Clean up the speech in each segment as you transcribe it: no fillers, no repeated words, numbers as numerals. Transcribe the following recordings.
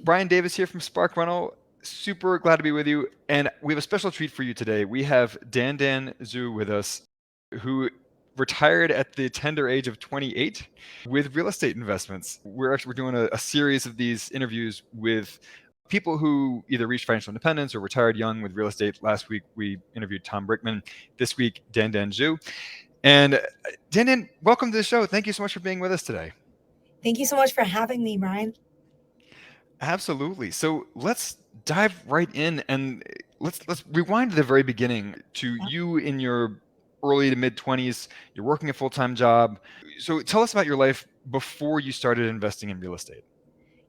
Brian Davis here from Spark Rental. Super glad to be with you. And we have a special treat for you today. We have Dandan Zhu with us, who retired at the tender age of 28 with real estate investments. We're doing a series of these interviews with people who either reached financial independence or retired young with real estate. Last week, we interviewed Tom Brickman. This week, Dandan Zhu. And Dandan, welcome to the show. Thank you so much for being with us today. Thank you so much for having me, Brian. Absolutely. So let's dive right in and let's rewind to the very beginning to you in your early to mid 20s. You're working a full-time job. So tell us about your life before you started investing in real estate.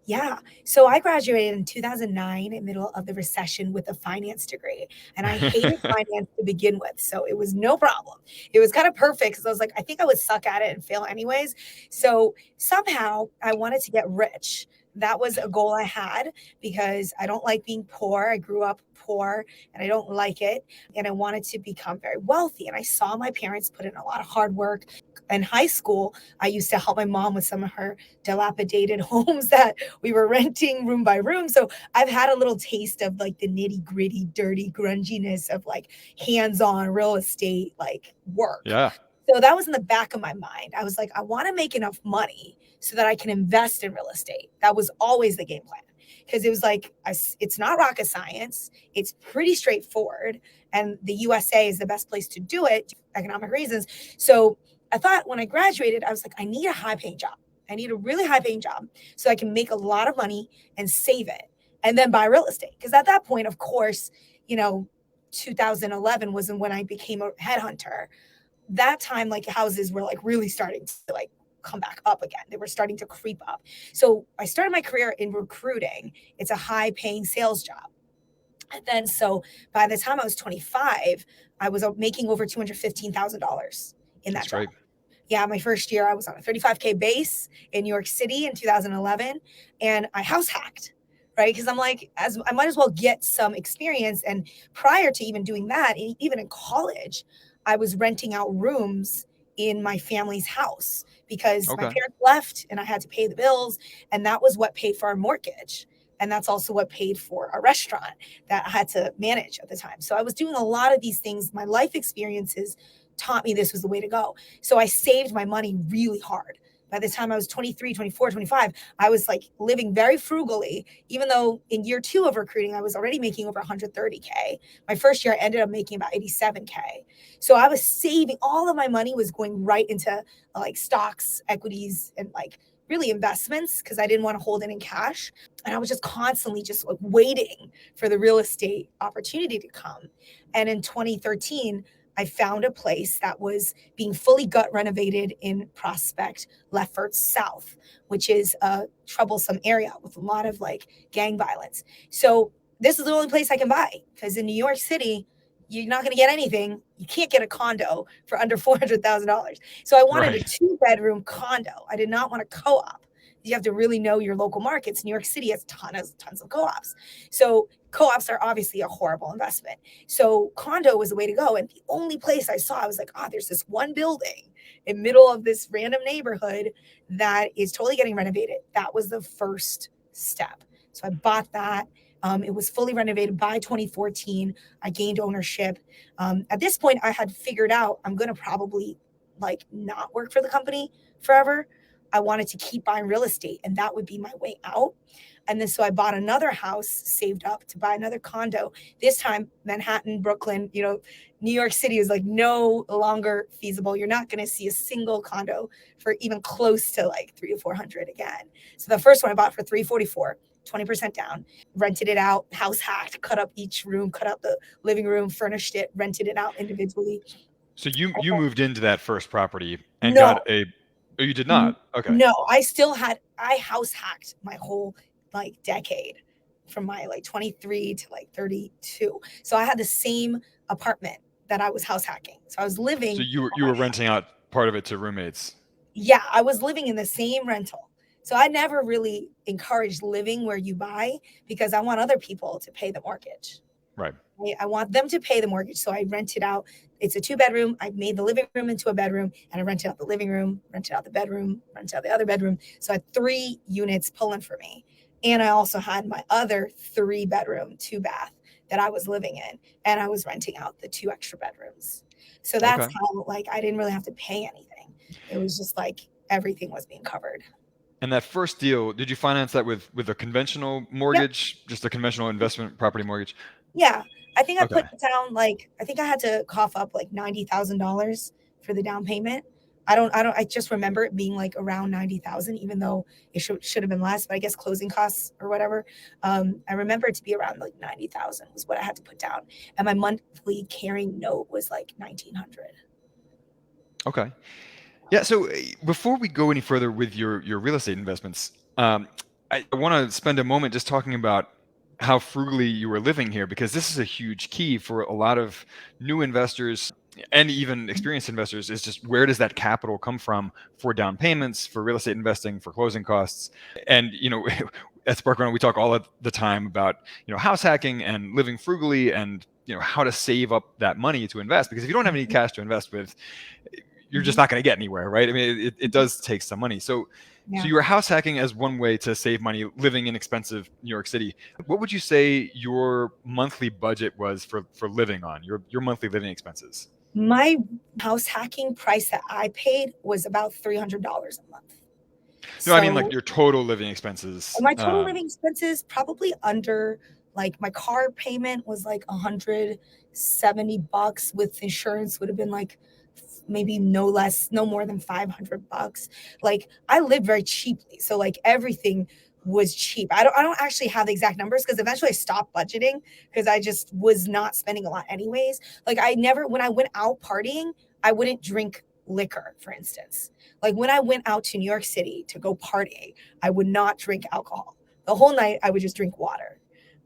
Yeah. So I graduated in 2009 in the middle of the recession with a finance degree. And I hated finance to begin with. So it was no problem. It was kind of perfect because I was like, I think I would suck at it and fail anyways. So somehow I wanted to get rich. That was a goal I had because I don't like being poor. I grew up poor and I don't like it. And I wanted to become very wealthy. And I saw my parents put in a lot of hard work. In high school, I used to help my mom with some of her dilapidated homes that we were renting room by room. So I've had a little taste of like the nitty gritty, dirty grunginess of like hands-on real estate, like work. Yeah. So that was in the back of my mind. I was like, I want to make enough money so that I can invest in real estate. That was always the game plan because it was like, it's not rocket science. It's pretty straightforward. And the USA is the best place to do it, economic reasons. So I thought when I graduated, I was like, I need a high paying job. I need a really high paying job so I can make a lot of money and save it and then buy real estate. Because at that point, of course, 2011 wasn't when I became a headhunter. That time, like houses were like really starting to like come back up again. They were starting to creep up. So I started my career in recruiting. It's a high paying sales job. And then so by the time I was 25, I was making over $215,000 in that That's job. right. Yeah, my first year I was on a 35K base in New York City in 2011 and I house hacked, right? Because I'm like, as I might as well get some experience. And prior to even doing that, even in college, I was renting out rooms in my family's house because my Okay. parents left and I had to pay the bills. And that was what paid for our mortgage. And that's also what paid for a restaurant that I had to manage at the time. So I was doing a lot of these things. My life experiences taught me this was the way to go. So I saved my money really hard. By the time I was 23, 24, 25, I was like living very frugally, even though in year 2 of recruiting, I was already making over 130K. My first year, I ended up making about 87K. So I was saving, all of my money was going right into like stocks, equities, and like really investments because I didn't want to hold it in cash. And I was just constantly just like waiting for the real estate opportunity to come. And in 2013, I found a place that was being fully gut renovated in Prospect, Lefferts South, which is a troublesome area with a lot of like gang violence. So this is the only place I can buy because in New York City, you're not going to get anything. You can't get a condo for under $400,000. So I wanted a Right. 2-bedroom condo. I did not want a co-op. You have to really know your local markets. New York City has tons of co-ops. So co-ops are obviously a horrible investment. So condo was the way to go. And the only place I saw, I was like, there's this one building in middle of this random neighborhood that is totally getting renovated. That was the first step. So I bought that. It was fully renovated by 2014. I gained ownership. At this point, I had figured out I'm going to probably like not work for the company forever. I wanted to keep buying real estate and that would be my way out. And then so I bought another house, saved up to buy another condo. This time, Manhattan, Brooklyn, New York City is like no longer feasible. You're not going to see a single condo for even close to like 300 to 400 again. So the first one I bought for 344, 20% down, rented it out, house hacked, cut up each room, cut out the living room, furnished it, rented it out individually. So you moved into that first property and got No, oh, you did not. Okay. no, I house hacked my whole like decade from my like 23 to like 32. So I had the same apartment that I was house hacking. So I was living. So you were renting out part of it to roommates. Yeah, I was living in the same rental. So I never really encouraged living where you buy because I want other people to pay the mortgage. Right. I want them to pay the mortgage. So I rent it out. It's a 2-bedroom. I made the living room into a bedroom and I rented out the living room, rented out the bedroom, rented out the other bedroom. So I had 3 units pulling for me. And I also had my other 3-bedroom, 2-bath that I was living in, and I was renting out the 2 extra bedrooms. So that's Okay. how, like, I didn't really have to pay anything. It was just like everything was being covered. And that first deal, did you finance that with a conventional Yep. mortgage, just a conventional investment property mortgage? Yeah. I think I Okay. put down, like, I think I had to cough up like $90,000 for the down payment. I just remember it being like around 90,000, even though it should have been less, but I guess closing costs or whatever. I remember it to be around like 90,000 was what I had to put down. And my monthly carrying note was like 1,900. Okay. Yeah. So before we go any further with your real estate investments, I want to spend a moment just talking about how frugally you were living here, because this is a huge key for a lot of new investors and even experienced investors. Is just, where does that capital come from for down payments, for real estate investing, for closing costs? And at Spark Rental, we talk all of the time about house hacking and living frugally, and how to save up that money to invest, because if you don't have any cash to invest with, you're just Mhm. not going to get anywhere, right? I mean, it does take some money. So Yeah. you were house hacking as one way to save money living in expensive New York City. What would you say your monthly budget was for living on, your monthly living expenses? My house hacking price that I paid was about $300 a month. No, I mean like So your total living expenses. my total living expenses probably under, like, my car payment was like $170 with insurance would have been like maybe no more than $500. Like, I lived very cheaply. So like everything was cheap. I don't actually have the exact numbers because eventually I stopped budgeting because I just was not spending a lot anyways. Like, I never, when I went out partying, I wouldn't drink liquor, for instance. Like, when I went out to New York City to go party, I would not drink alcohol. The whole night I would just drink water.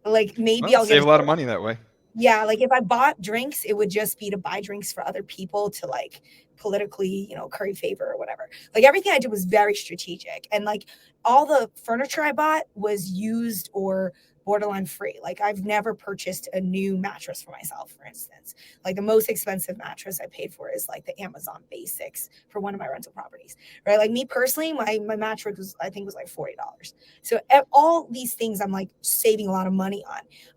Like, maybe Well, I'll get save a a lot of soda. money that way. Yeah, like if I bought drinks, it would just be to buy drinks for other people to, like, politically, curry favor or whatever. Like, everything I did was very strategic. And like all the furniture I bought was used or borderline free. Like, I've never purchased a new mattress for myself, for instance. Like, the most expensive mattress I paid for is like the Amazon Basics for one of my rental properties. Right? Like, me personally, my mattress was, I think, was like $40. So all these things I'm like saving a lot of money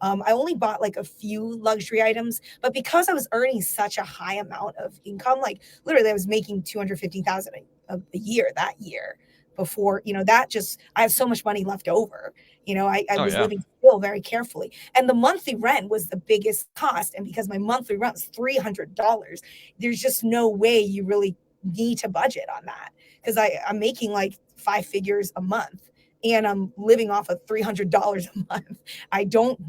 on. I only bought like a few luxury items, but because I was earning such a high amount of income, like literally I was making 250,000 a year that year before, that just, I have so much money left over. I Oh was yeah. living still very carefully. And the monthly rent was the biggest cost. And because my monthly rent was $300, there's just no way you really need to budget on that. Because I'm making like 5 figures a month and I'm living off of $300 a month. I don't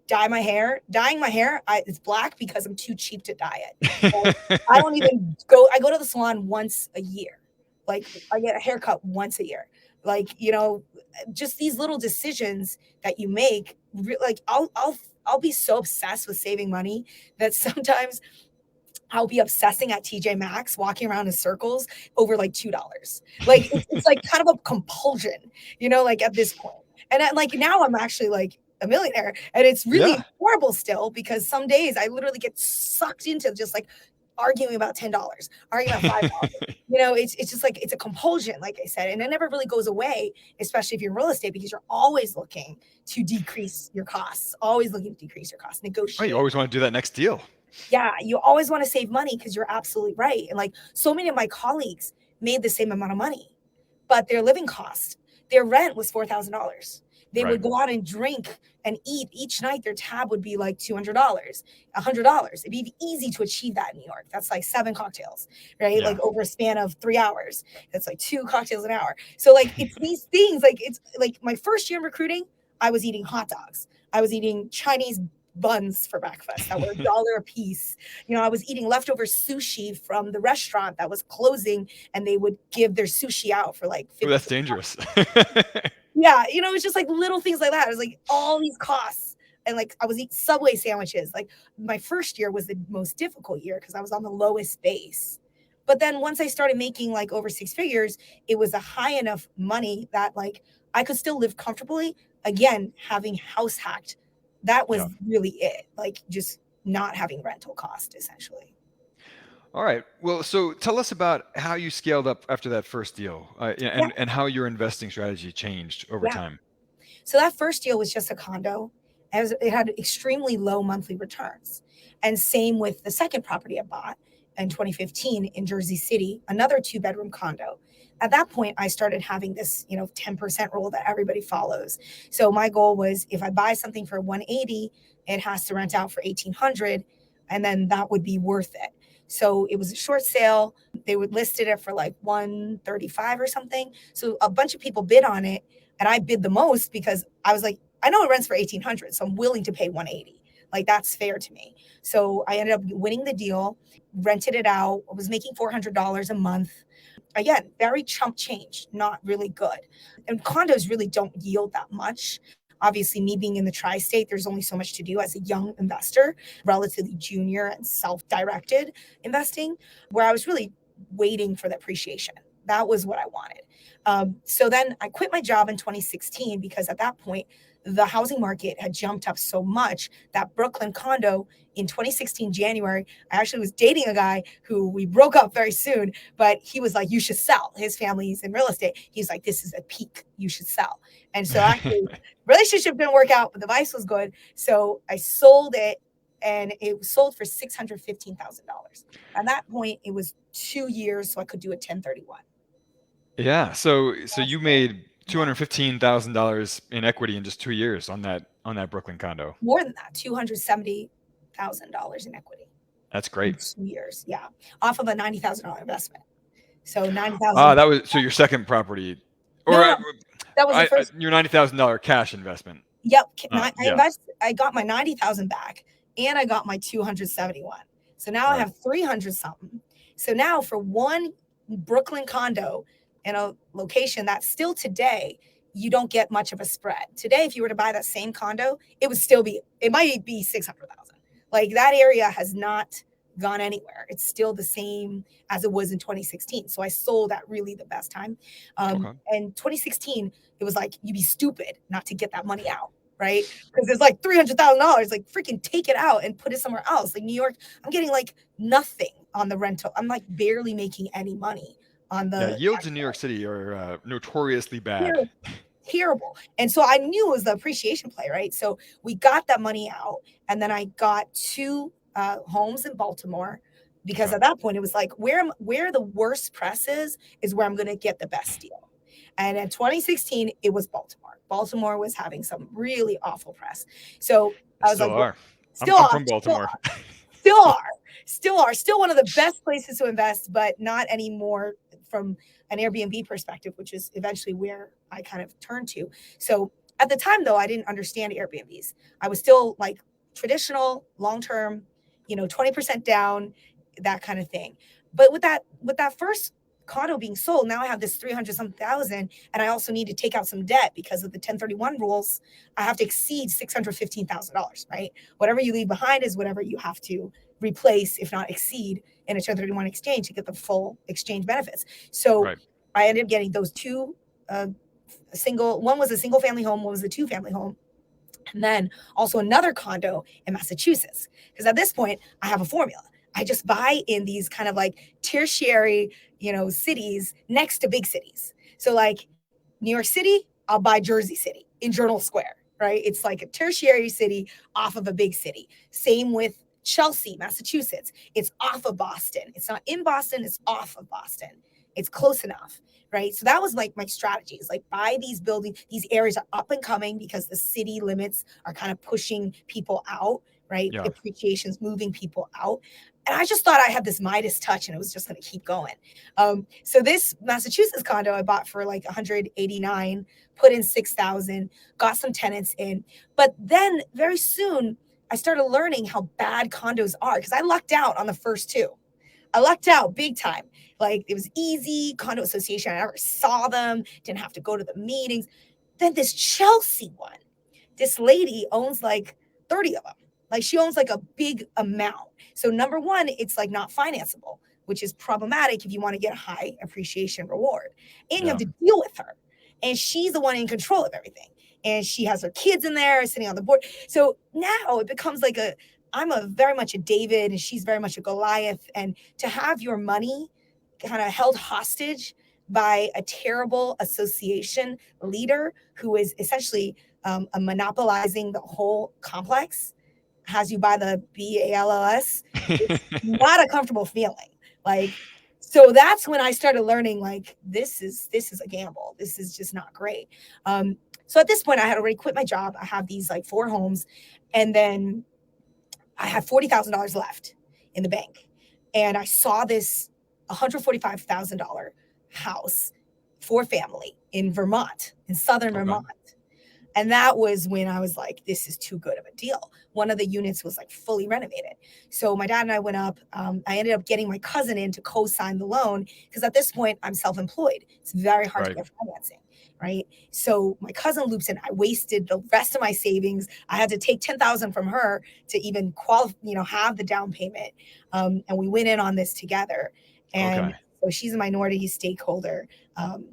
dye my hair. Dyeing my hair, it's black because I'm too cheap to dye it. Like, I don't even I go to the salon once a year. Like, I get a haircut once a year. Like, just these little decisions that you make, like, I'll be so obsessed with saving money that sometimes I'll be obsessing at TJ Maxx, walking around in circles over like $2. Like, it's like kind of a compulsion, like at this point. And like now I'm actually like a millionaire, and it's really Yeah. horrible still because some days I literally get sucked into just like arguing about $10, arguing about $5. It's just like it's a compulsion, like I said, and it never really goes away, especially if you're in real estate, because you're always looking to decrease your costs, always looking to decrease your costs, Oh, you negotiate. always want to do that next deal. Yeah, you always want to save money because you're absolutely right. And like so many of my colleagues made the same amount of money, but their living cost, their rent was $4,000. They Right. would go out and drink and eat each night. Their tab would be like $200, $100. It'd be easy to achieve that in New York. That's like 7 cocktails, right? Yeah. Like over a span of 3 hours. That's like 2 cocktails an hour. So like it's these things. Like, it's like my first year in recruiting, I was eating hot dogs. I was eating Chinese buns for breakfast that were $1 a piece. I was eating leftover sushi from the restaurant that was closing, and they would give their sushi out for like Ooh, 50. that's dangerous. Yeah, it's just like little things like that. It was like all these costs. And like I was eating Subway sandwiches. Like, my first year was the most difficult year because I was on the lowest base. But then once I started making like over 6 figures, it was a high enough money that like I could still live comfortably. Again, having house hacked, that Yeah. was really it. Like, just not having rental cost essentially. All right. Well, so tell us about how you scaled up after that first deal, Yeah, and how your investing strategy changed over yeah. time. So that first deal was just a condo. It had extremely low monthly returns. And same with the second property I bought in 2015 in Jersey City, another two-bedroom condo. At that point, I started having this, 10% rule that everybody follows. So my goal was if I buy something for 180, it has to rent out for 1800, and then that would be worth it. So it was a short sale. They would listed it for like 135 or something. So a bunch of people bid on it and I bid the most because I was like, I know it rents for 1800, so I'm willing to pay 180. Like that's fair to me. So I ended up winning the deal, rented it out, was making $400 a month. Again, very chump change, not really good. And condos really don't yield that much. Obviously, me being in the tri state, there's only so much to do as a young investor, relatively junior and self directed investing, where I was really waiting for the appreciation. That was what I wanted. So then I quit my job in 2016 because at that point, the housing market had jumped up so much that Brooklyn condo in 2016 January, I actually was dating a guy who we broke up very soon, but he was like, you should sell. His family's in real estate. He's like, this is a peak. You should sell. And so actually, relationship didn't work out, but the advice was good. So I sold it and it was sold for $615,000. At that point, it was 2 years, so I could do a 1031. Yeah. So you made Yeah, $215,000 in equity in just 2 years on that Brooklyn condo. more than that, $270,000 in equity That's in great. 2 years. Yeah, off of a $90,000 investment. So 90,000. That was so your second property, No, or no, that was the first. your $90,000 cash investment. Yep, Yeah. I got my 90,000 back, and I got my 271. So now I Right. have 300 something. So now for one Brooklyn condo in a location that still today you don't get much of a spread. Today, if you were to buy that same condo, it might be 600,000. Like that area has not gone anywhere. It's still the same as it was in 2016. So I sold at really the best time. Okay. And 2016, it was like you'd be stupid not to get that money out, right? Because it's like $300,000. Like freaking take it out and put it somewhere else. Like New York, I'm getting like nothing on the rental. I'm like barely making any money on Yeah. the Yields in New York City are notoriously bad. terrible, terrible. And so I knew it was the appreciation play, right? So we got that money out, and then I got two homes in Baltimore because Okay. at that point it was like where the worst press is where I'm going to get the best deal. And in 2016, it was Baltimore. Baltimore was having some really awful press. So I was Still like, well, are. still I'm are, from Baltimore. still one of the best places to invest, but not anymore from an Airbnb perspective, which is eventually where I kind of turned to. So at the time, though, I didn't understand Airbnbs. I was still like traditional, long term, 20% down, that kind of thing. But with that first condo being sold, now I have this 300 some thousand, and I also need to take out some debt because of the 1031 rules. I have to exceed $615,000, right? Whatever you leave behind is whatever you have to replace, if not exceed, in a 1031 exchange to get the full exchange benefits. So Right. I ended up getting those two one was a single family home, one was a two family home, and then also another condo in Massachusetts. Because at this point, I have a formula. I just buy in these kind of like tertiary, cities next to big cities. So like New York City, I'll buy Jersey City in Journal Square, right? It's like a tertiary city off of a big city. Same with Chelsea, Massachusetts. It's off of Boston. It's not in Boston, it's off of Boston. It's close enough, right? So that was like my strategy is like buy these buildings, these areas are up and coming because the city limits are kind of pushing people out, right? Yeah. Appreciation's moving people out. And I just thought I had this Midas touch and it was just going to keep going. So this Massachusetts condo I bought for like 189, put in 6,000, got some tenants in. But then very soon I started learning how bad condos are because I lucked out on the first two. I lucked out big time. Like it was easy, condo association. I never saw them, didn't have to go to the meetings. Then this Chelsea one, this lady owns like 30 of them. Like she owns like a big amount. So number one, it's like not financeable, which is problematic if you want to get a high appreciation reward. And you have Yeah. to deal with her. And she's the one in control of everything. And she has her kids in there sitting on the board. So now it becomes like I'm a very much a David and she's very much a Goliath. And to have your money kind of held hostage by a terrible association leader who is essentially monopolizing the whole complex, has you by the BALLS, it's not a comfortable feeling. Like, so that's when I started learning, like, this is a gamble. This is just not great. So at this point, I had already quit my job. I have these like 4 homes, and then I had $40,000 left in the bank, and I saw this $145,000 house for family in Vermont, in southern Okay. Vermont. And that was when I was like, this is too good of a deal. One of the units was like fully renovated. So my dad and I went up. I ended up getting my cousin in to co-sign the loan because at this point I'm self-employed. It's very hard to Right. get financing, right? So my cousin loops in. I wasted the rest of my savings. I had to take 10,000 from her to even have the down payment. And we went in on this together. And Okay. so she's a minority stakeholder.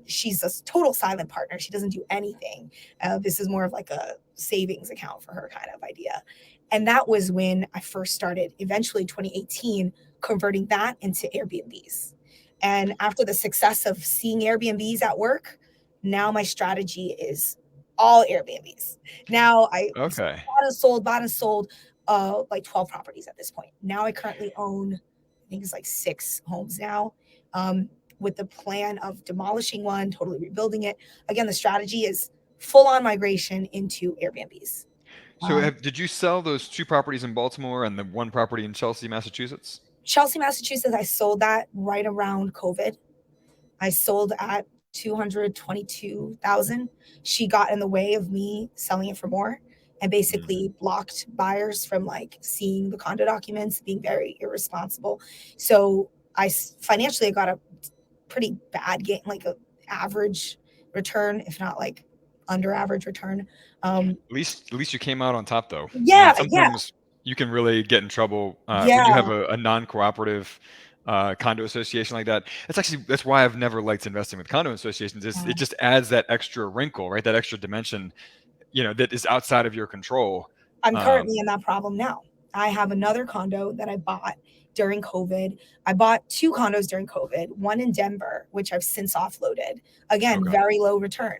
She's a total silent partner. She doesn't do anything. This is more of like a savings account for her kind of idea. And that was when I first started, eventually 2018, converting that into Airbnbs. And after the success of seeing Airbnbs at work, now my strategy is all Airbnbs. Now I Okay. bought and sold like 12 properties at this point. Now I currently own, I think it's like 6 homes now. With the plan of demolishing one, totally rebuilding it. Again, the strategy is full on migration into Airbnbs. So did you sell those 2 properties in Baltimore and the 1 property in Chelsea, Massachusetts? Chelsea, Massachusetts, I sold that right around COVID. I sold at 222,000. She got in the way of me selling it for more and Mm. basically blocked buyers from like seeing the condo documents, being very irresponsible. So financially I got a pretty bad gain, like a average return, if not like under average return. At least you came out on top, though. Yeah, yeah, Sometimes you can really get in trouble when you have yeah. a non-cooperative condo association like that. That's why I've never liked investing with condo associations. It just adds that extra wrinkle, right? That extra dimension, that is outside of your control. I'm Um, currently in that problem now. I have another condo that I bought during COVID. I bought 2 condos during COVID, one in Denver, which I've since offloaded. Again, okay. very low return.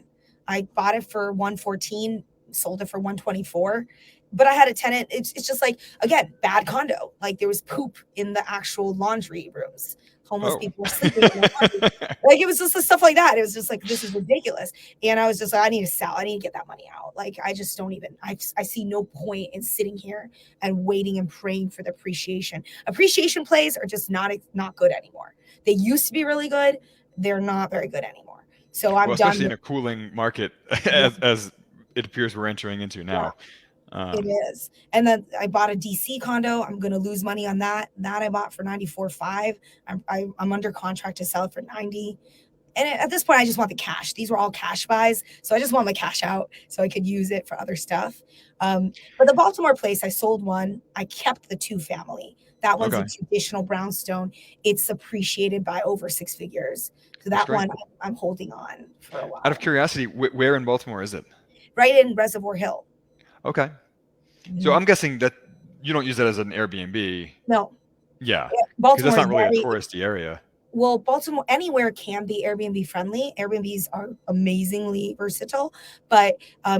I bought it for 114, sold it for 124. But I had a tenant. It's just like, again, bad condo. Like there was poop in the actual laundry rooms. Homeless Oh. people were sleeping in the laundry. Like it was just the stuff like that. It was just like, this is ridiculous. And I was just like, I need to sell. I need to get that money out. Like I just don't even, I see no point in sitting here and waiting and praying for the appreciation. Appreciation plays are just not good anymore. They used to be really good. They're not very good anymore. So Well, I'm done especially in with, a cooling market yeah, as it appears we're entering into yeah. now. It Um, is. And then I bought a DC condo. I'm going to lose money on that. That I bought for 94.5. I'm under contract to sell it for 90. And at this point, I just want the cash. These were all cash buys. So I just want my cash out so I could use it for other stuff. But the Baltimore place, I sold one. I kept the 2 family. That one's a okay. traditional brownstone. It's appreciated by over 6 figures. So That's that great. one I'm holding on for a Out of while. curiosity, where in Baltimore is it? Right in Reservoir Hill. Okay. So Mhm. I'm guessing that you don't use that as an Airbnb. No, Yeah, because that's Baltimore is not really a very touristy area. well, Baltimore, anywhere can be Airbnb friendly. Airbnbs are amazingly versatile, but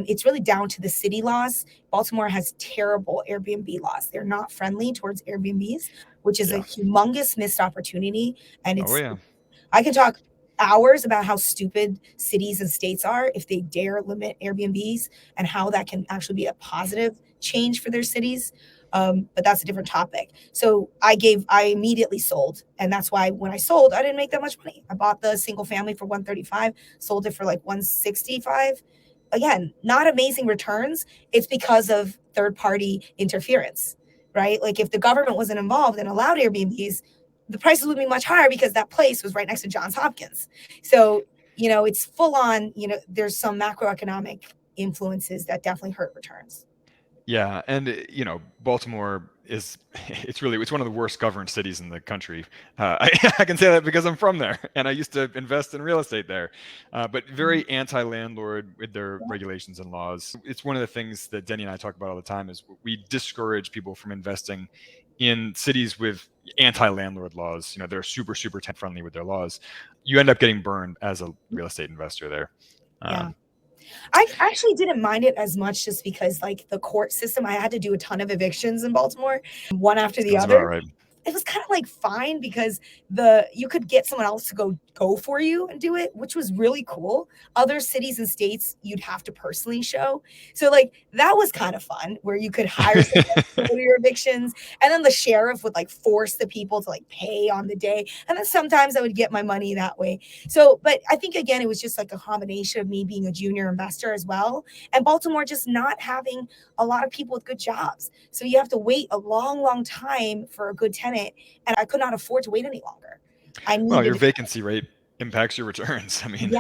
it's really down to the city laws. Baltimore has terrible Airbnb laws. They're not friendly towards Airbnbs, which is a Yeah. humongous missed opportunity. And Oh, it's yeah. I can talk hours about how stupid cities and states are if they dare limit Airbnbs and how that can actually be a positive change for their cities. But that's a different topic. So I immediately sold. And that's why when I sold, I didn't make that much money. I bought the single family for 135, sold it for like 165. Again, not amazing returns. It's because of third party interference, right? Like if the government wasn't involved and allowed Airbnbs, the prices would be much higher because that place was right next to Johns Hopkins. So, it's full on, there's some macroeconomic influences that definitely hurt returns. Yeah, and Baltimore it's one of the worst governed cities in the country. I can say that because I'm from there and I used to invest in real estate there. But very anti-landlord with their regulations and laws. It's one of the things that Denny and I talk about all the time is we discourage people from investing in cities with anti-landlord laws. They're super, super tenant friendly with their laws. You end up getting burned as a real estate investor there. Yeah. I actually didn't mind it as much just because like the court system, I had to do a ton of evictions in Baltimore, one after the Sounds other. about right. It was kind of like fine because you could get someone else to go for you and do it, which was really cool. Other cities and states you'd have to personally show. So like that was kind of fun where you could hire someone to do your evictions, and then the sheriff would like force the people to like pay on the day. And then sometimes I would get my money that way. So, but I think again, it was just like a combination of me being a junior investor as well, and Baltimore just not having a lot of people with good jobs. So you have to wait a long, long time for a good tenant. And I could not afford to wait any longer. Well, your vacancy rate impacts your returns. I mean,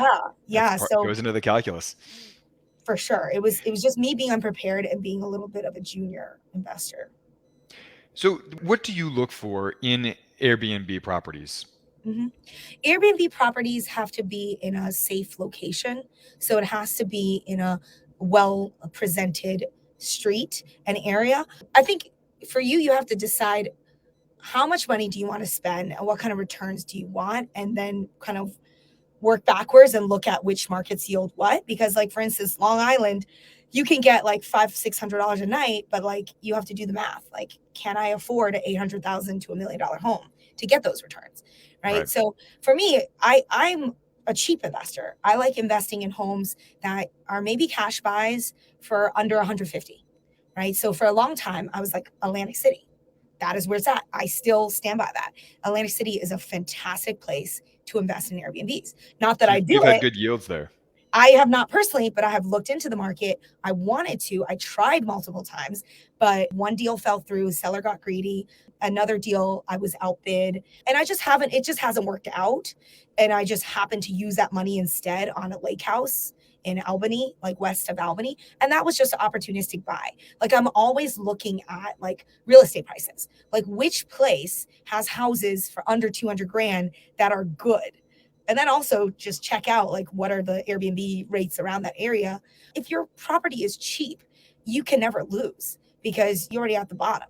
yeah. So goes into the calculus. For sure. It was just me being unprepared and being a little bit of a junior investor. So what do you look for in Airbnb properties? Airbnb properties have to be in a safe location. So it has to be in a well presented street and area. I think for you have to decide how much money do you want to spend and what kind of returns do you want, and then kind of work backwards and look at which markets yield what. Because like, for instance, Long Island, you can get like $500-600 a night, but like you have to do the math. Like, can I afford an $800,000 to $1 million home to get those returns? Right. So for me, I'm a cheap investor. I like investing in homes that are maybe cash buys for under 150. Right. So for a long time, I was like Atlantic City. That is where it's at. I still stand by that. Atlantic City is a fantastic place to invest in Airbnbs. Not that I do You've it. had good yields there. I have not personally, but I have looked into the market. I wanted to. I tried multiple times, but one deal fell through. Seller got greedy. Another deal, I was outbid. And it just hasn't worked out. And I just happened to use that money instead on a lake house in Albany, like west of Albany. And that was just an opportunistic buy. Like, I'm always looking at like real estate prices, like which place has houses for under 200 grand that are good. And then also just check out like what are the Airbnb rates around that area. If your property is cheap, you can never lose because you're already at the bottom.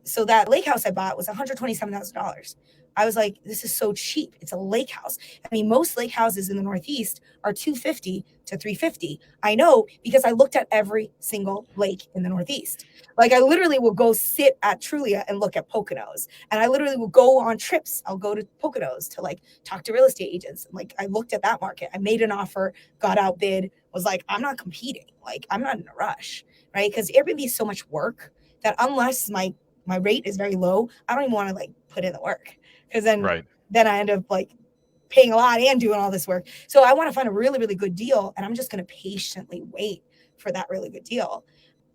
So that lake house I bought was $127,000. I was like, this is so cheap. It's a lake house. I mean, most lake houses in the Northeast are $250 to $350. I know because I looked at every single lake in the Northeast. Like, I literally will go sit at Trulia and look at Poconos. And I literally will go on trips. I'll go to Poconos to like talk to real estate agents. Like, I looked at that market. I made an offer, got outbid, was like, I'm not competing. Like, I'm not in a rush, right? Because Airbnb is so much work that unless my rate is very low, I don't even want to like put in the work. Because then I end up like paying a lot and doing all this work. So I want to find a really, really good deal. And I'm just going to patiently wait for that really good deal.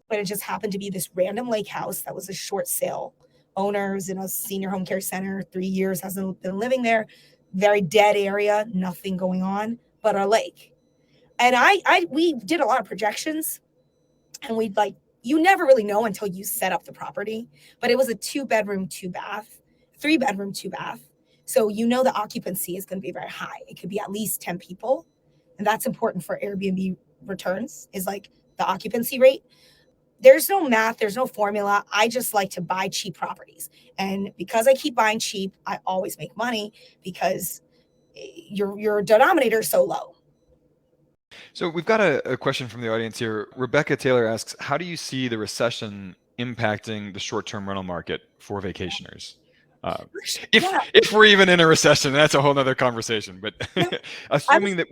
But it just happened to be this random lake house that was a short sale. Owners in a senior home care center, 3 years, hasn't been living there. Very dead area, nothing going on, but a lake. And we did a lot of projections, and we'd like, you never really know until you set up the property. But it was a 2-bedroom, 2-bath. 3-bedroom, 2-bath. So the occupancy is going to be very high. It could be at least 10 people. And that's important for Airbnb returns, is like the occupancy rate. There's no math. There's no formula. I just like to buy cheap properties. And because I keep buying cheap, I always make money because your denominator is so low. So we've got a question from the audience here. Rebecca Taylor asks, how do you see the recession impacting the short-term rental market for vacationers? If we're even in a recession, that's a whole nother conversation. But assuming that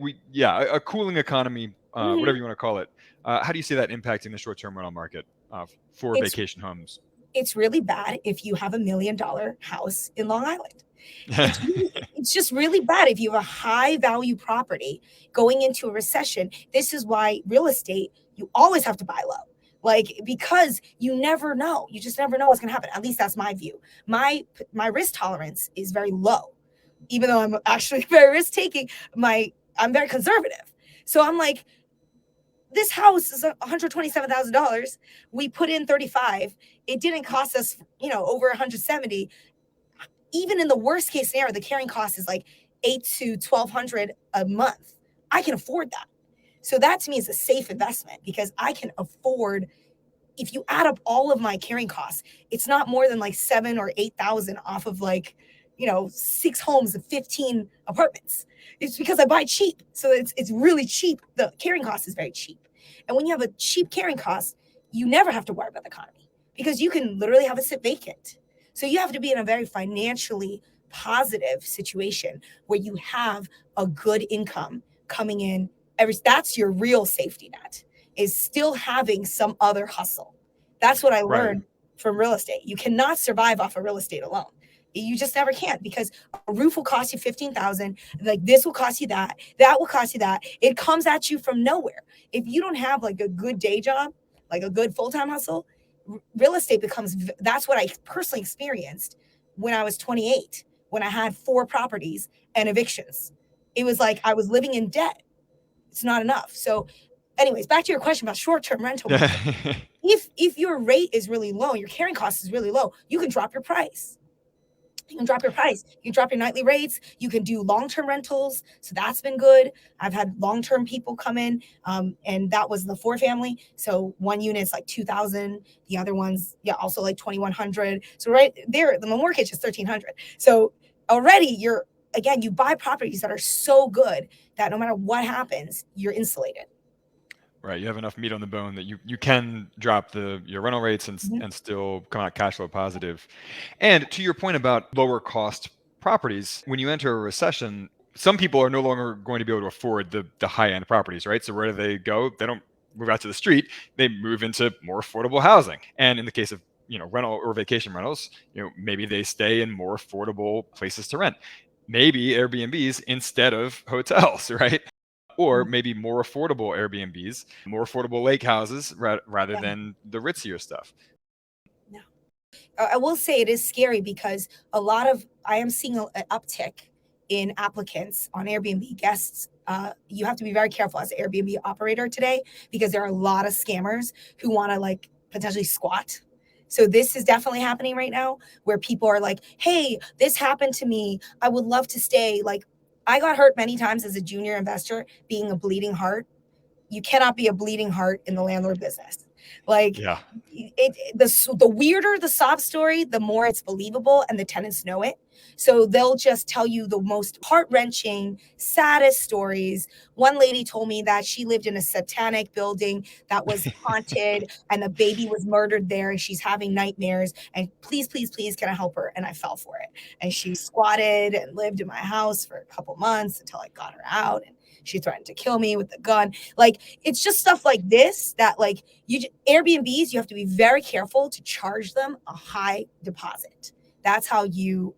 a cooling economy, whatever you want to call it, how do you see that impacting the short-term rental market for vacation homes? It's really bad if you have $1 million house in Long Island. It's just really bad if you have a high value property going into a recession. This is why real estate, you always have to buy low. Like, because you never know. You just never know what's going to happen. At least that's my view. My risk tolerance is very low. Even though I'm actually very risk taking, I'm very conservative. So I'm like, this house is $127,000. We put in 35. It didn't cost us, over 170. Even in the worst case scenario, the carrying cost is like 8 to 1,200 a month. I can afford that. So that to me is a safe investment because I can afford, if you add up all of my carrying costs, it's not more than like 7 or 8,000 off of like, 6 homes and 15 apartments. It's because I buy cheap. So it's really cheap. The carrying cost is very cheap. And when you have a cheap carrying cost, you never have to worry about the economy because you can literally have it sit vacant. So you have to be in a very financially positive situation where you have a good income coming in. That's your real safety net, is still having some other hustle. That's what I learned from real estate. You cannot survive off of real estate alone. You just never can, because a roof will cost you 15,000. Like this will cost you that. That will cost you that. It comes at you from nowhere. If you don't have like a good day job, like a good full-time hustle, real estate becomes, that's what I personally experienced when I was 28, when I had 4 properties and evictions. It was like I was living in debt. It's not enough. So anyways, back to your question about short-term rental. If your rate is really low, your carrying cost is really low, you can drop your price. You can drop your price. You can drop your nightly rates. You can do long-term rentals. So that's been good. I've had long-term people come in, and that was the 4 family. So one unit's like 2,000. The other one's also like 2,100. So right there, the mortgage is 1,300. So already you buy properties that are so good that no matter what happens, you're insulated. Right, you have enough meat on the bone that you can drop your rental rates and still come out cash flow positive. And to your point about lower cost properties, when you enter a recession, some people are no longer going to be able to afford the high end properties, right? So where do they go? They don't move out to the street; they move into more affordable housing. And in the case of rental or vacation rentals, maybe they stay in more affordable places to rent, maybe Airbnbs instead of hotels, right? Or maybe more affordable Airbnbs, more affordable lake houses rather than the ritzier stuff. No. I will say it is scary because I am seeing an uptick in applicants on Airbnb guests. You have to be very careful as an Airbnb operator today because there are a lot of scammers who want to like potentially squat. So this is definitely happening right now where people are like, hey, this happened to me. I would love to stay. Like, I got hurt many times as a junior investor being a bleeding heart. You cannot be a bleeding heart in the landlord business. Like the weirder the sob story, the more it's believable and the tenants know it. So they'll just tell you the most heart-wrenching, saddest stories. One lady told me that she lived in a satanic building that was haunted and the baby was murdered there and she's having nightmares. And please, please, please, can I help her? And I fell for it. And she squatted and lived in my house for a couple months until I got her out. And she threatened to kill me with the gun. Like, it's just stuff like this that like Airbnbs, you have to be very careful to charge them a high deposit. That's how you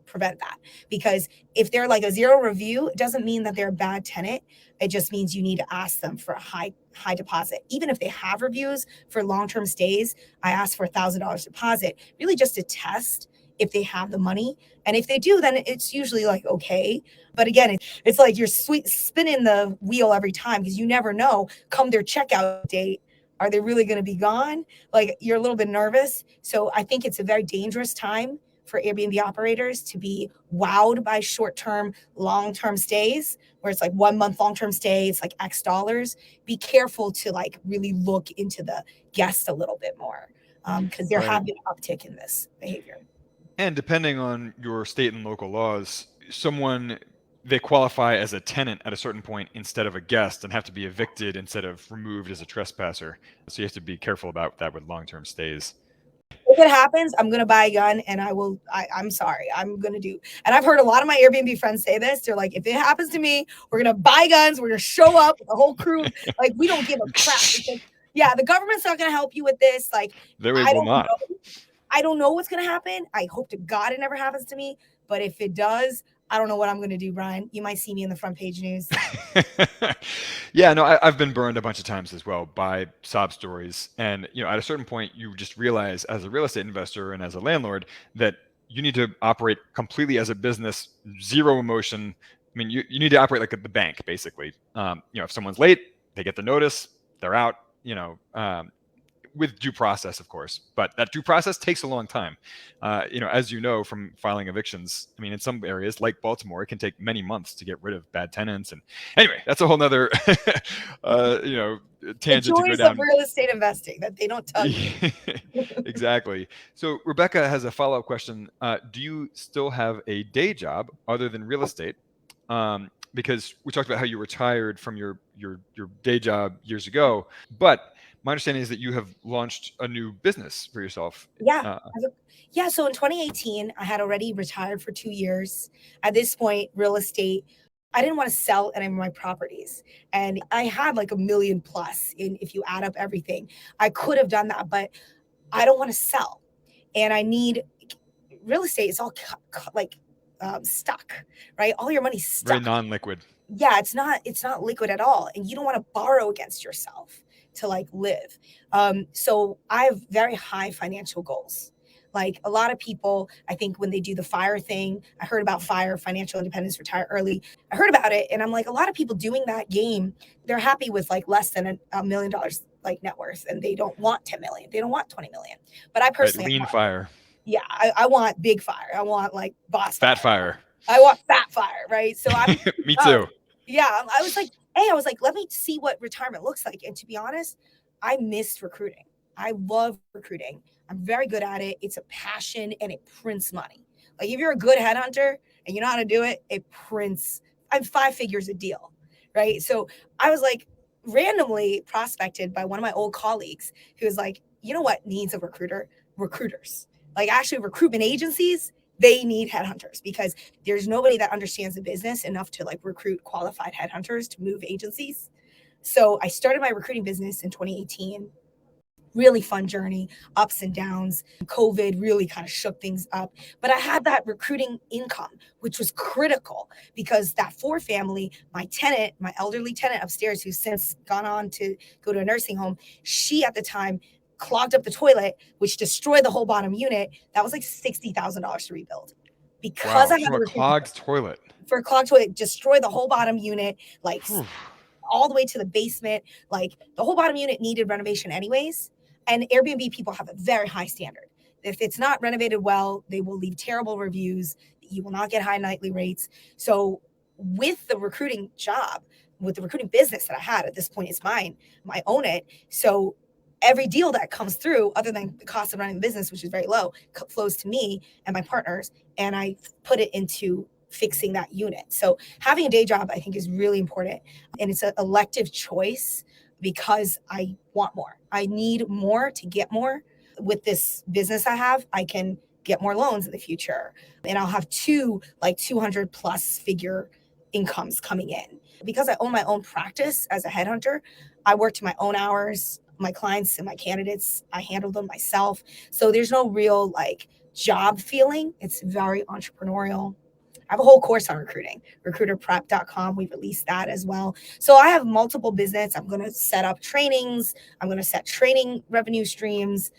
prevent that. Because if they're like a 0 review, it doesn't mean that they're a bad tenant. It just means you need to ask them for a high deposit. Even if they have reviews for long-term stays, I ask for $1,000 deposit, really just to test if they have the money. And if they do, then it's usually like, okay. But again, it's like you're spinning the wheel every time because you never know, come their checkout date, are they really going to be gone? Like, you're a little bit nervous. So I think it's a very dangerous time for Airbnb operators to be wowed by short-term, long-term stays, where it's like 1 month long-term stay, it's like X dollars. Be careful to like really look into the guest a little bit more because there have been an uptick in this behavior. And depending on your state and local laws, they qualify as a tenant at a certain point instead of a guest and have to be evicted instead of removed as a trespasser. So you have to be careful about that with long-term stays. If it happens, I'm going to buy a gun and I'm sorry. I'm going to do. And I've heard a lot of my Airbnb friends say this. They're like, if it happens to me, we're going to buy guns. We're going to show up with the whole crew. Like, we don't give a crap. Because, the government's not going to help you with this. Like, I don't know. I don't know what's going to happen. I hope to God it never happens to me. But if it does, I don't know what I'm going to do, Brian. You might see me in the front page news. Yeah, no, I've been burned a bunch of times as well by sob stories. And, at a certain point, you just realize as a real estate investor and as a landlord that you need to operate completely as a business, zero emotion. I mean, you need to operate like the bank, basically. If someone's late, they get the notice. they're out, with due process, of course. But that due process takes a long time. As you know from filing evictions, I mean, in some areas like Baltimore, it can take many months to get rid of bad tenants. And anyway, that's a whole nother, The tangent to go joys of down. real estate investing that they don't tell you. Exactly. So Rebecca has a follow-up question. Do you still have a day job other than real estate? Because we talked about how you retired from your day job years ago, but my understanding is that you have launched a new business for yourself. Yeah. Uh, Yeah. So in 2018, I had already retired for 2 years. At this point, real estate, I didn't want to sell any of my properties. And I had like a million plus in if you add up everything. I could have done that, but I don't want to sell. And I need real estate is all stuck, right? All your money's very stuck. non-liquid. Yeah, it's not liquid at all, and you don't want to borrow against yourself to like live. So I have very high financial goals. Like a lot of people, I think when they do the FIRE thing, I heard about FIRE, financial independence, retire early. I heard about it, and I'm like, a lot of people doing that game, they're happy with like less than $1 million like net worth, and they don't want 10 million, they don't want 20 million. But I Right, personally, lean fire, yeah, I want big fire. I want like boss fat fire. fire. I want fat fire, right? So I'm Me too. yeah, I was like, hey, I was like, let me see what retirement looks like. And to be honest, I missed recruiting. I love recruiting. I'm very good at it. It's a passion and it prints money. Like if you're a good headhunter and you know how to do it, it prints. I'm 5 figures a deal, right? So I was like randomly prospected by one of my old colleagues who was like, you know what needs a recruiter? Recruiters. Like actually recruitment agencies, they need headhunters because there's nobody that understands the business enough to like recruit qualified headhunters to move agencies. So I started my recruiting business in 2018. Really fun journey, ups and downs. COVID really kind of shook things up. But I had that recruiting income, which was critical because that four family, my tenant, my elderly tenant upstairs, who's since gone on to go to a nursing home, she at the time clogged up the toilet, which destroyed the whole bottom unit. That was like $60,000 to rebuild. Because Wow, I had from a clogged toilet. for a clogged toilet, destroyed the whole bottom unit, like Whew. all the way to the basement. Like the whole bottom unit needed renovation anyways. And Airbnb people have a very high standard. If it's not renovated well, they will leave terrible reviews. You will not get high nightly rates. So with the recruiting job, with the recruiting business that I had at this point, it's mine. I own it. So every deal that comes through, other than the cost of running the business, which is very low, flows to me and my partners, and I put it into fixing that unit. So having a day job, I think, is really important, and it's an elective choice because I want more. I need more to get more. With this business I have, I can get more loans in the future, and I'll have two like 200 plus figure incomes coming in. Because I own my own practice as a headhunter, I work to my own hours. My clients and my candidates, I handle them myself. So there's no real like job feeling. It's very entrepreneurial. I have a whole course on recruiting, recruiterprep.com. We released that as well. So I have multiple business. I'm going to set up trainings. I'm going to set training revenue streams,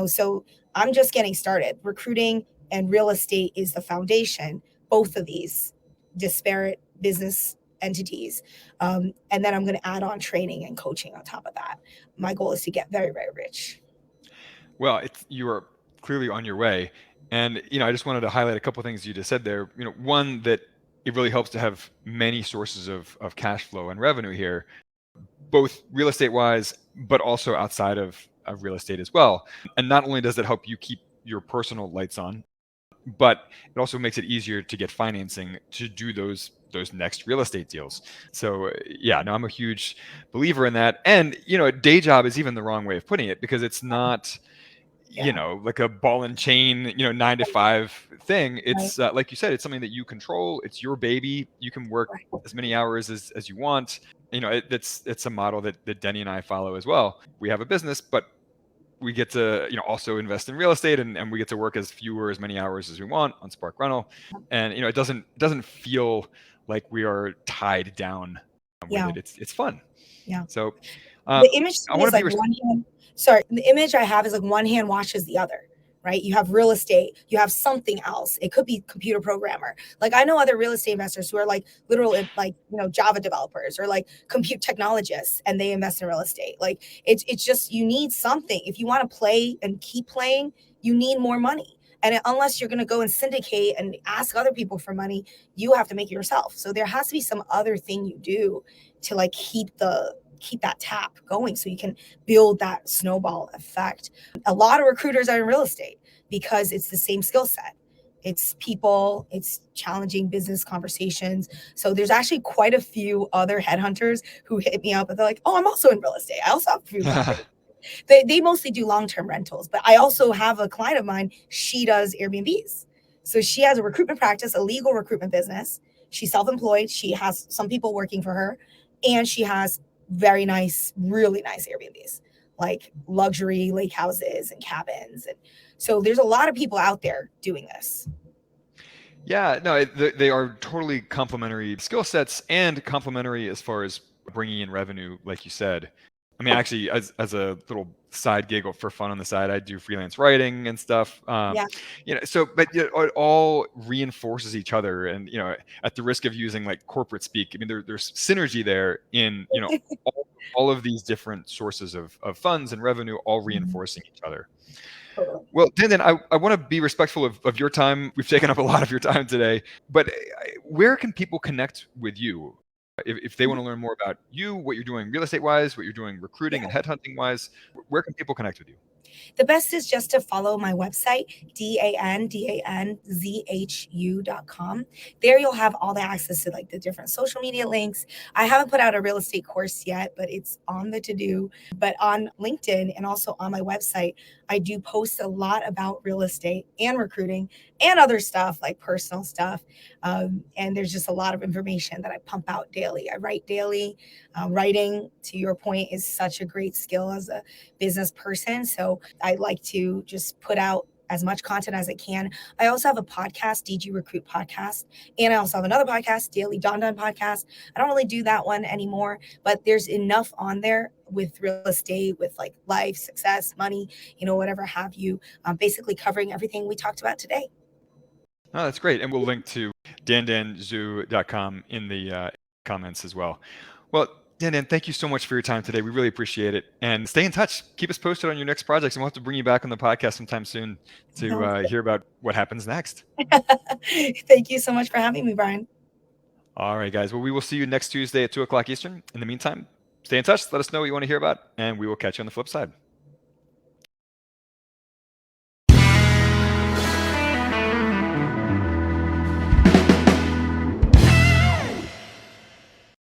so I'm just getting started. Recruiting and real estate is the foundation, both of these disparate business entities. And then I'm going to add on training and coaching on top of that. My goal is to get very, very rich. Well, you are clearly on your way. And, I just wanted to highlight a couple of things you just said there. One, that it really helps to have many sources of cash flow and revenue here, both real estate wise, but also outside of real estate as well. And not only does it help you keep your personal lights on, but it also makes it easier to get financing to do those next real estate deals. So yeah, no, I'm a huge believer in that. And, a day job is even the wrong way of putting it because it's not, like a ball and chain, 9 to 5 thing. It's like you said, it's something that you control. It's your baby. You can work as many hours as you want. It's a model that Denny and I follow as well. We have a business, but we get to also invest in real estate, and we get to work as many hours as we want on Spark Rental, and it doesn't feel like we are tied down with it. It's fun. Yeah. So the image I want to be the image I have is like one hand washes the other, right? You have real estate, you have something else. It could be computer programmer. Like I know other real estate investors who are like literal like, Java developers or like compute technologists and they invest in real estate. Like it's just you need something. If you want to play and keep playing, you need more money. And unless you're going to go and syndicate and ask other people for money, you have to make it yourself. So there has to be some other thing you do to like keep that tap going so you can build that snowball effect. A lot of recruiters are in real estate because it's the same skill set. It's people, it's challenging business conversations. So there's actually quite a few other headhunters who hit me up and they're like, oh, I'm also in real estate. I also have a few properties. They mostly do long-term rentals, but I also have a client of mine, she does Airbnbs. So she has a recruitment practice, a legal recruitment business. She's self-employed. She has some people working for her, and she has very nice, really nice Airbnbs, like luxury lake houses and cabins. And so there's a lot of people out there doing this. Yeah, no, they are totally complementary skill sets and complementary as far as bringing in revenue, like you said. I mean, actually, as a little side gig for fun on the side, I do freelance writing and stuff. Yeah. So, but it all reinforces each other. And, at the risk of using like corporate speak, I mean, there's synergy there in, all of these different sources of funds and revenue all reinforcing each other. Totally. Well, Dandan, I want to be respectful of your time. We've taken up a lot of your time today, but where can people connect with you? If they want to learn more about you, what you're doing real estate wise, what you're doing recruiting and headhunting wise, where can people connect with you? The best is just to follow my website, dandanzhu.com. There you'll have all the access to like the different social media links. I haven't put out a real estate course yet, but it's on the to-do. But on LinkedIn and also on my website, I do post a lot about real estate and recruiting and other stuff like personal stuff. And there's just a lot of information that I pump out daily. I write daily. Writing, to your point, is such a great skill as a business person. So I like to just put out as much content as I can. I also have a podcast, DG Recruit Podcast, and I also have another podcast, Daily Dandan Podcast. I don't really do that one anymore, but there's enough on there with real estate, with like life, success, money, whatever have you, basically covering everything we talked about today. Oh, that's great. And we'll link to dandanzhu.com in the comments as well. Well, Dandan, thank you so much for your time today. We really appreciate it. And stay in touch. Keep us posted on your next projects. And we'll have to bring you back on the podcast sometime soon to hear about what happens next. Thank you so much for having me, Brian. All right, guys. Well, we will see you next Tuesday at 2 o'clock Eastern. In the meantime, stay in touch. Let us know what you want to hear about. And we will catch you on the flip side.